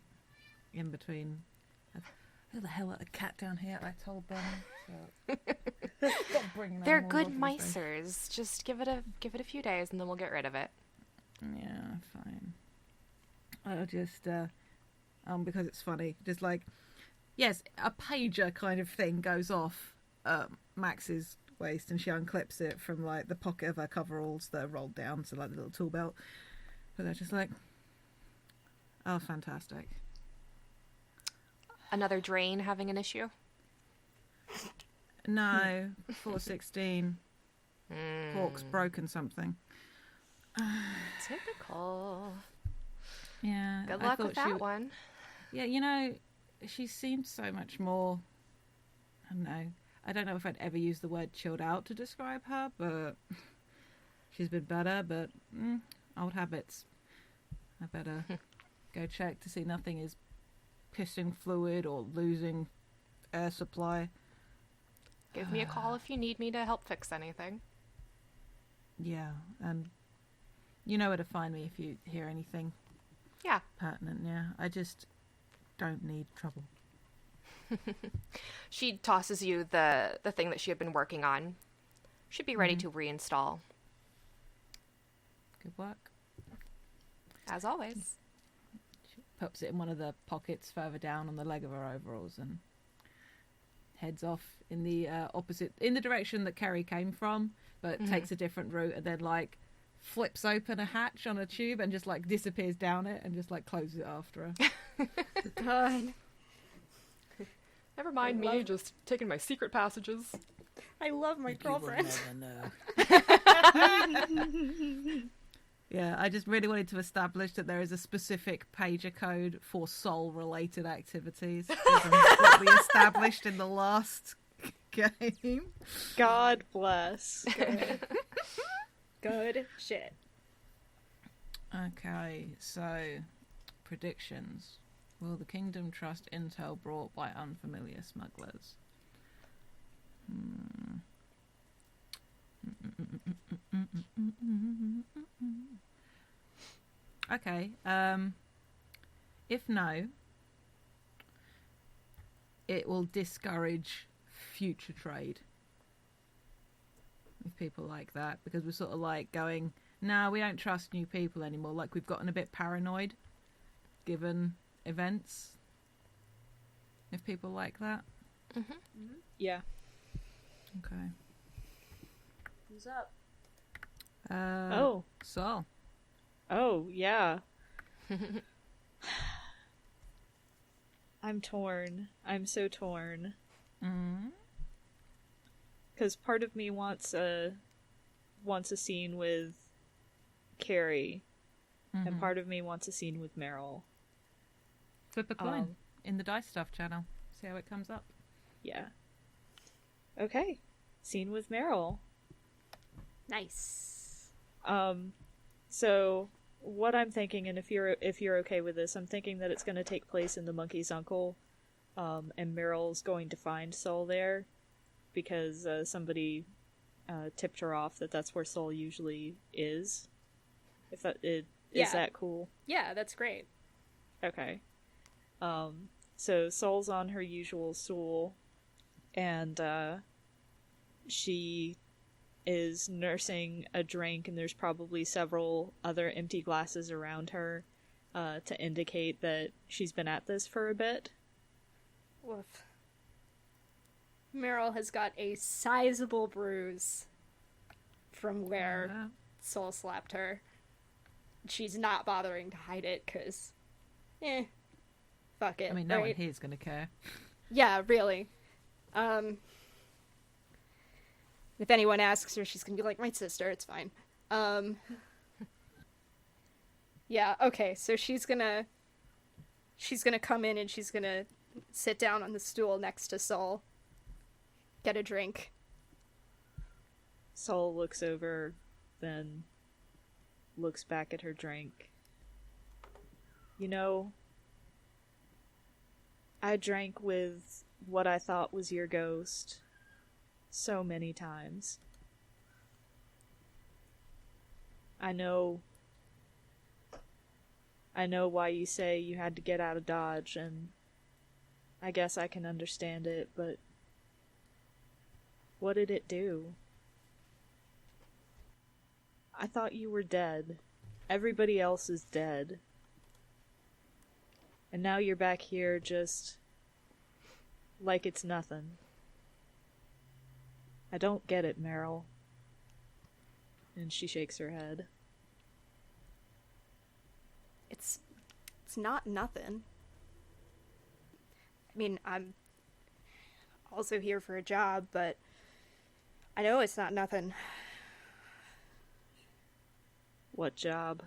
in between... Who the hell let the cat down here? I told them. So. Stop bringing them They're all good over the micers. Just give it a few days and then we'll get rid of it. Yeah, fine. I'll just, because it's funny, just like, yes, a pager kind of thing goes off Max's waist, and she unclips it from like the pocket of her coveralls that are rolled down, so like the little tool belt. But they're just like, oh, fantastic. Another drain having an issue? No, 416. Hawk's broken something. Typical. Yeah. Good luck with that one. Yeah, you know, she seemed so much more. I don't know. I don't know if I'd ever use the word chilled out to describe her, but she's been better. But old habits. I better go check to see nothing is pissing fluid or losing air supply. Give me a call if you need me to help fix anything. Yeah, and you know where to find me if you hear anything Yeah. pertinent. Yeah, I just don't need trouble. She tosses you the thing that she had been working on. Should be ready to reinstall. Good work. As always. She pops it in one of the pockets further down on the leg of her overalls and heads off in the in the direction that Kerry came from, but takes a different route, and then like flips open a hatch on a tube and just like disappears down it and just like closes it after her. God. Never mind me, just taking my secret passages. I love my girlfriend. Yeah, I just really wanted to establish that there is a specific pager code for soul-related activities. What we established in the last game. God bless. Good shit. Okay, so predictions. Will the kingdom trust intel brought by unfamiliar smugglers? Okay, if no, it will discourage future trade with people like that, because we're sort of like going, no, we don't trust new people anymore. Like, we've gotten a bit paranoid given events. If people like that. Yeah. Okay. Who's up? Saul. Oh, yeah. I'm torn. I'm so torn. Because part of me wants a scene with Carrie, and part of me wants a scene with Meryl. Flip a coin in the Dice Stuff channel. See how it comes up. Yeah. Okay. Scene with Meryl. Nice. So what I'm thinking, and if you're okay with this, I'm thinking that it's going to take place in the Monkey's Uncle, and Meryl's going to find Soul there because somebody tipped her off that that's where Soul usually is. Is that cool? Yeah, that's great. Okay. So Soul's on her usual stool, and she is nursing a drink, and there's probably several other empty glasses around her to indicate that she's been at this for a bit. Woof. Meryl has got a sizable bruise from where Soul slapped her. She's not bothering to hide it, because, fuck it. I mean, no right? one here's going to care. Yeah, really. If anyone asks her, she's gonna be like, my sister, it's fine. Yeah, okay, so she's gonna come in and she's gonna sit down on the stool next to Soul. Get a drink. Soul looks over, then looks back at her drink. You know, I drank with what I thought was your ghost so many times. I know why you say you had to get out of Dodge, and I guess I can understand it, but what did it do? I thought you were dead. Everybody else is dead. And now you're back here just like it's nothing. I don't get it, Meryl. And she shakes her head. It's not nothing. I mean, I'm also here for a job, but I know it's not nothing. What job?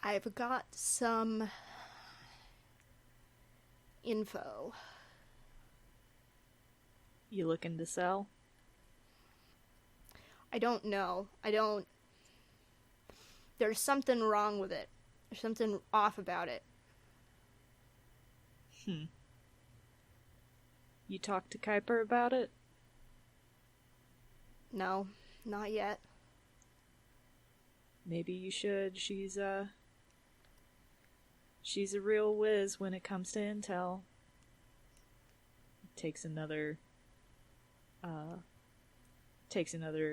I've got some info. You looking to sell? I don't know. There's something wrong with it. There's something off about it. You talked to Kuiper about it? No, not yet. Maybe you should. She's a real whiz when it comes to intel. Takes another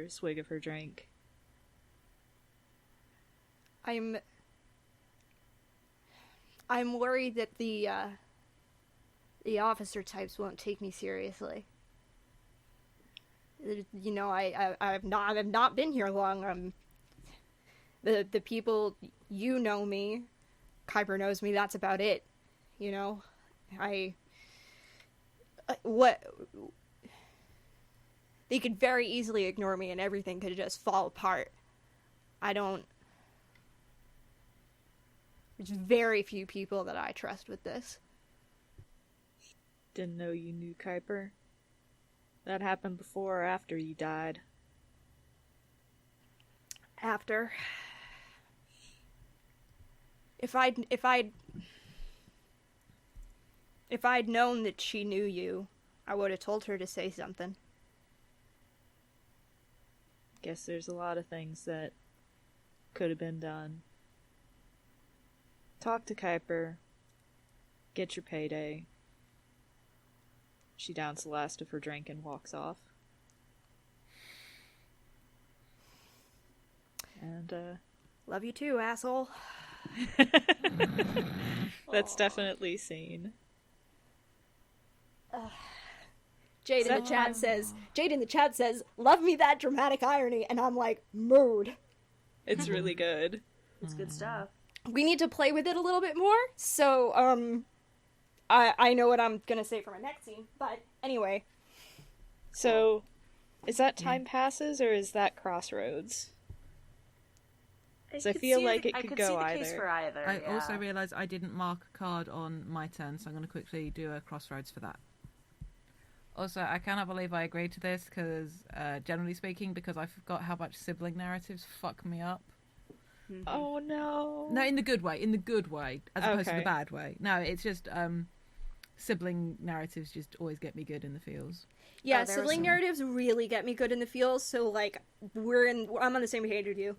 swig of her drink. I'm worried that the officer types won't take me seriously. You know, I've not been here long. The people, you know me, Kuiper knows me. That's about it. You know, they could very easily ignore me, and everything could just fall apart. There's very few people that I trust with this. Didn't know you knew Kuiper. That happened before or after you died? After. If I'd known that she knew you, I would have told her to say something. Guess there's a lot of things that could have been done. Talk to Kuiper. Get your payday. She downs the last of her drink and walks off. And, Love you too, asshole. That's definitely seen. Jade in the chat says, love me that dramatic irony, and I'm like, mood. It's really good. It's good stuff. We need to play with it a little bit more, so, I know what I'm gonna say for my next scene, but anyway. So, is that time passes, or is that crossroads? Because I feel like it could go either. Case for either. I also realised I didn't mark a card on my turn, so I'm going to quickly do a crossroads for that. Also, I cannot believe I agreed to this, because, generally speaking, because I forgot how much sibling narratives fuck me up. Mm-hmm. Oh no. No, in the good way, as opposed to the bad way. No, it's just, sibling narratives just always get me good in the feels. Yeah, sibling narratives really get me good in the feels, so, like, I'm on the same page with you.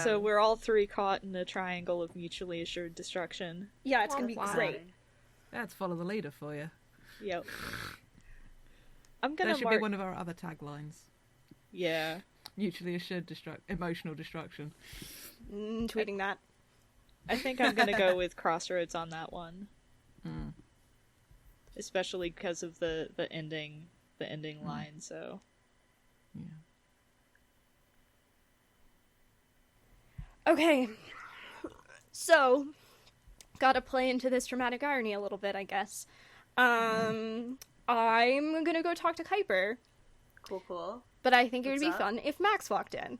So we're all three caught in a triangle of mutually assured destruction. Yeah, it's gonna be great. That's follow the leader for you. Yep. I'm gonna That should be one of our other taglines. Yeah. Mutually assured emotional destruction. Tweeting that. I think I'm gonna go with Crossroads on that one. Especially because of the ending line, so. Yeah. Okay, so, gotta play into this dramatic irony a little bit, I guess. I'm gonna go talk to Kuiper. Cool. But I think it would be fun if Max walked in.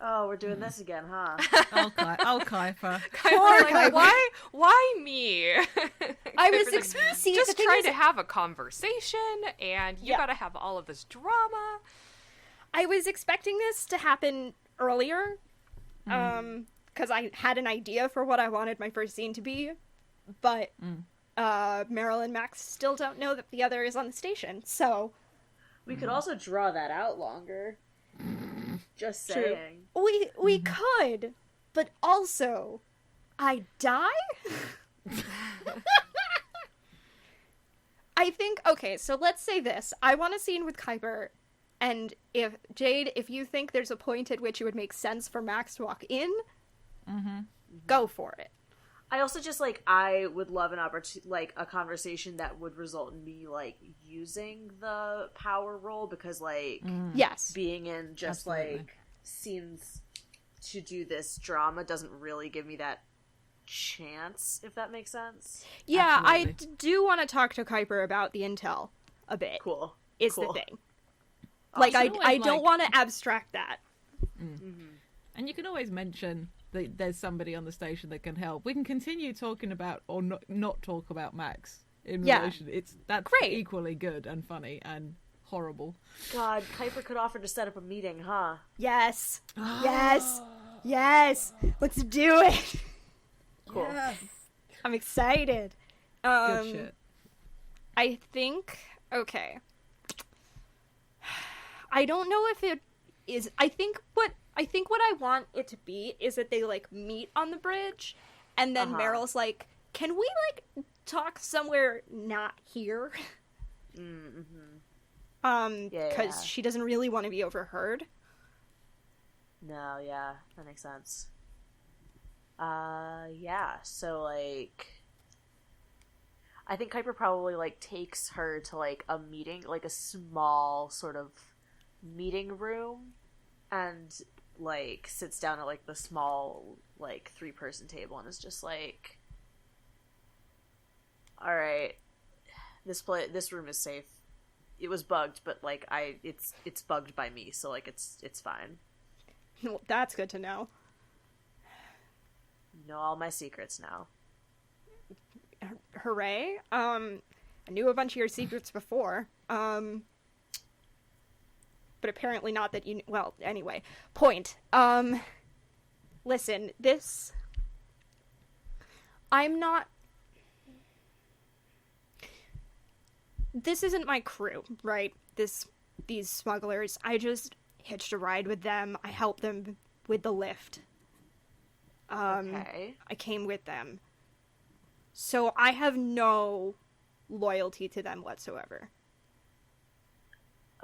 Oh, we're doing this again, huh? Oh, Kuiper. Like, why me? I was just trying to have a conversation, and you gotta have all of this drama. I was expecting this to happen earlier. Because I had an idea for what I wanted my first scene to be, but Meryl and Max still don't know that the other is on the station, so... We could also draw that out longer. Just saying. We could, but also, I die? I think, okay, so let's say this. I want a scene with Kuiper, and if you think there's a point at which it would make sense for Max to walk in, go for it. I also just, like, I would love an opportunity, like, a conversation that would result in me, like, using the power role, because, like, Yes. being in just, Absolutely. like, scenes to do this drama doesn't really give me that chance, if that makes sense. Yeah, I Absolutely. do want to talk to Kuiper about the intel a bit. Cool. Is Cool. the thing. Like, You I can always, don't like- want to abstract that. And you can always mention that there's somebody on the station that can help. We can continue talking about, or not talk about Max in Yeah. relation. That's Great. equally good and funny and horrible. God, Kuiper could offer to set up a meeting, huh? Yes. Yes. Yes. Let's do it. Cool. I'm excited. Good shit. I think, okay. I don't know if it is, I think what I want it to be is that they, like, meet on the bridge, and then Meryl's like, can we, like, talk somewhere not here? Because she doesn't really want to be overheard. No, yeah, that makes sense. Yeah, so, like, I think Kuiper probably, like, takes her to, like, a meeting, like, a small sort of meeting room, and, like, sits down at, like, the small, like, 3-person table, and is just like, alright, this room is safe. It was bugged, but, like, it's bugged by me, so, like, it's fine. Well, that's good to know. You know all my secrets now. Hooray. I knew a bunch of your secrets before. But apparently not that you... Well, anyway. Point. Listen, this... I'm not... This isn't my crew, right? These smugglers. I just hitched a ride with them. I helped them with the lift. Okay. I came with them. So I have no loyalty to them whatsoever.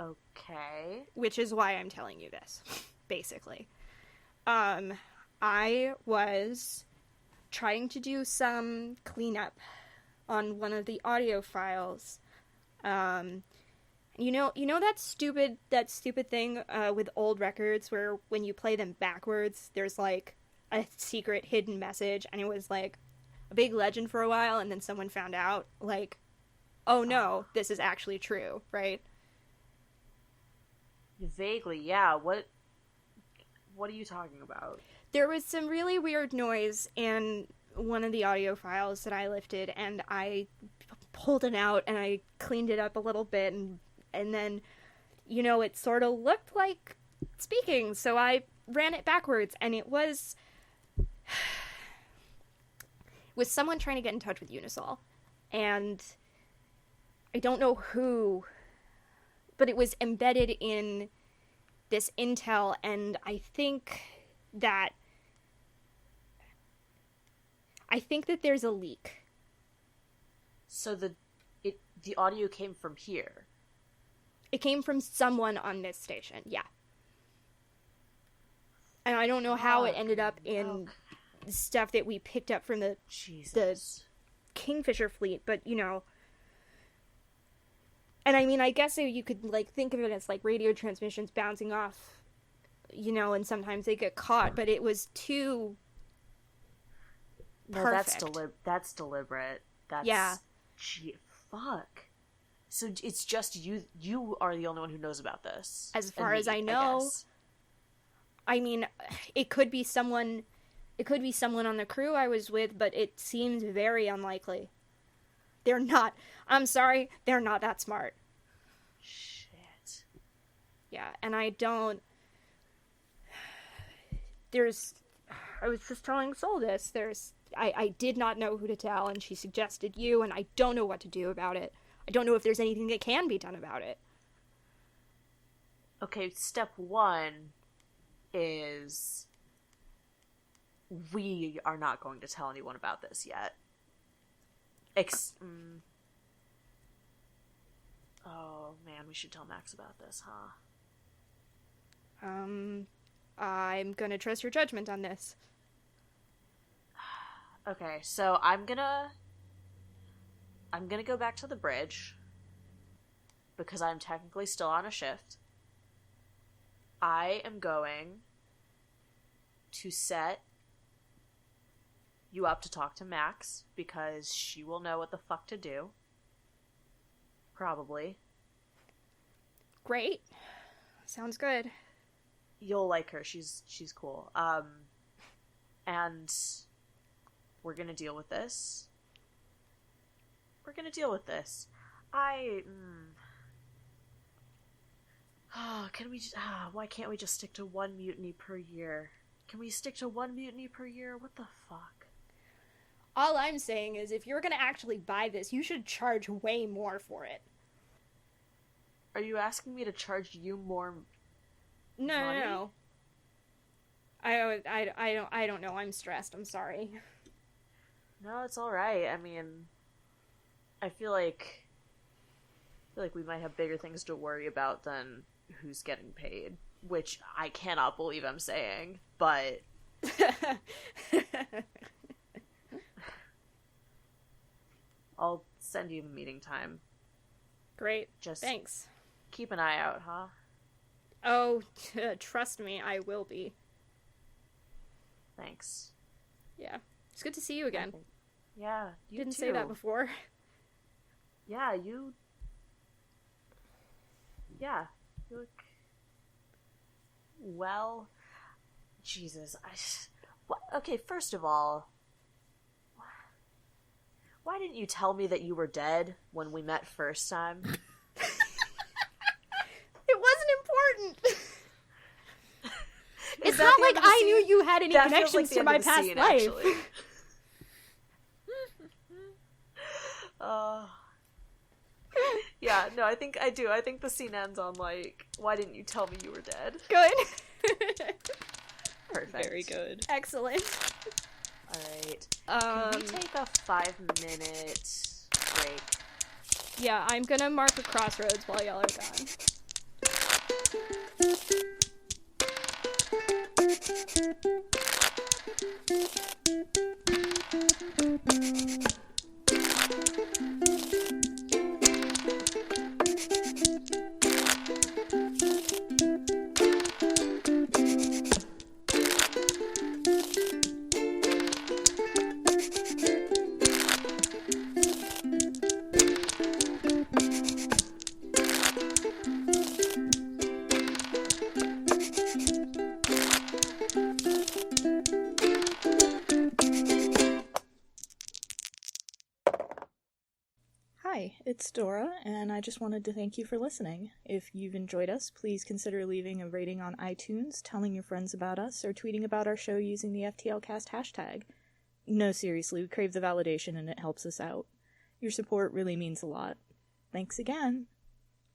Okay. Which is why I'm telling you this, basically. I was trying to do some cleanup on one of the audio files. You know that stupid thing with old records where when you play them backwards, there's like a secret hidden message, and it was like a big legend for a while, and then someone found out, like, oh no, this is actually true, right? Vaguely, yeah. What are you talking about? There was some really weird noise in one of the audio files that I lifted, and I pulled it out and I cleaned it up a little bit, and then, you know, it sort of looked like speaking, so I ran it backwards, and it was someone trying to get in touch with Unisol, and I don't know who, but it was embedded in this intel, and I think that there's a leak. So the audio came from here. It came from someone on this station, yeah. And I don't know how it ended up in stuff that we picked up from the Jesus. Kingfisher fleet, but, you know... And I mean, I guess you could, like, think of it as, like, radio transmissions bouncing off, you know, and sometimes they get caught, but it was too No, perfect. that's deliberate. That's... Yeah. Gee, fuck. So it's just you. You are the only one who knows about this. As far And as me, I know. guess. I mean, it could be someone on the crew I was with, but it seems very unlikely. They're not, I'm sorry, they're not that smart. Shit. Yeah, and I was just telling Sol this, I did not know who to tell, and she suggested you, and I don't know what to do about it. I don't know if there's anything that can be done about it. Okay, step 1 is we are not going to tell anyone about this yet. Oh man, we should tell Max about this, huh? I'm gonna trust your judgment on this. Okay, so I'm gonna go back to the bridge because I'm technically still on a shift. I am going to set you up to talk to Max because she will know what the fuck to do. Probably. Great. Sounds good. You'll like her. She's cool. And we're gonna deal with this. Can we just, why can't we just stick to one mutiny per year? Can we stick to one mutiny per year? What the fuck? All I'm saying is if you're going to actually buy this, you should charge way more for it. Are you asking me to charge you more money? No. I don't know. I'm stressed. I'm sorry. No, it's alright. I mean, I feel like we might have bigger things to worry about than who's getting paid, which I cannot believe I'm saying, but I'll send you a meeting time. Great. Just thanks. Keep an eye out, huh? Oh, trust me, I will be. Thanks. Yeah. It's good to see you again. Yeah, you didn't too. say that before. Yeah, you look well. Jesus, okay, first of all, why didn't you tell me that you were dead when we met first time? It wasn't important. It's that not the like end of the I scene? knew you had any That feels connections like the to end my of the past scene, life. actually. Yeah, no, I think I do. I think the scene ends on, like, why didn't you tell me you were dead? Good. Perfect. Very good. Excellent. Alright. Can we take a 5-minute break? Yeah, I'm gonna mark a crossroads while y'all are gone. Hi, it's Dora, and I just wanted to thank you for listening. If you've enjoyed us, please consider leaving a rating on iTunes, telling your friends about us, or tweeting about our show using the FTLcast hashtag. No, seriously, we crave the validation and it helps us out. Your support really means a lot. Thanks again!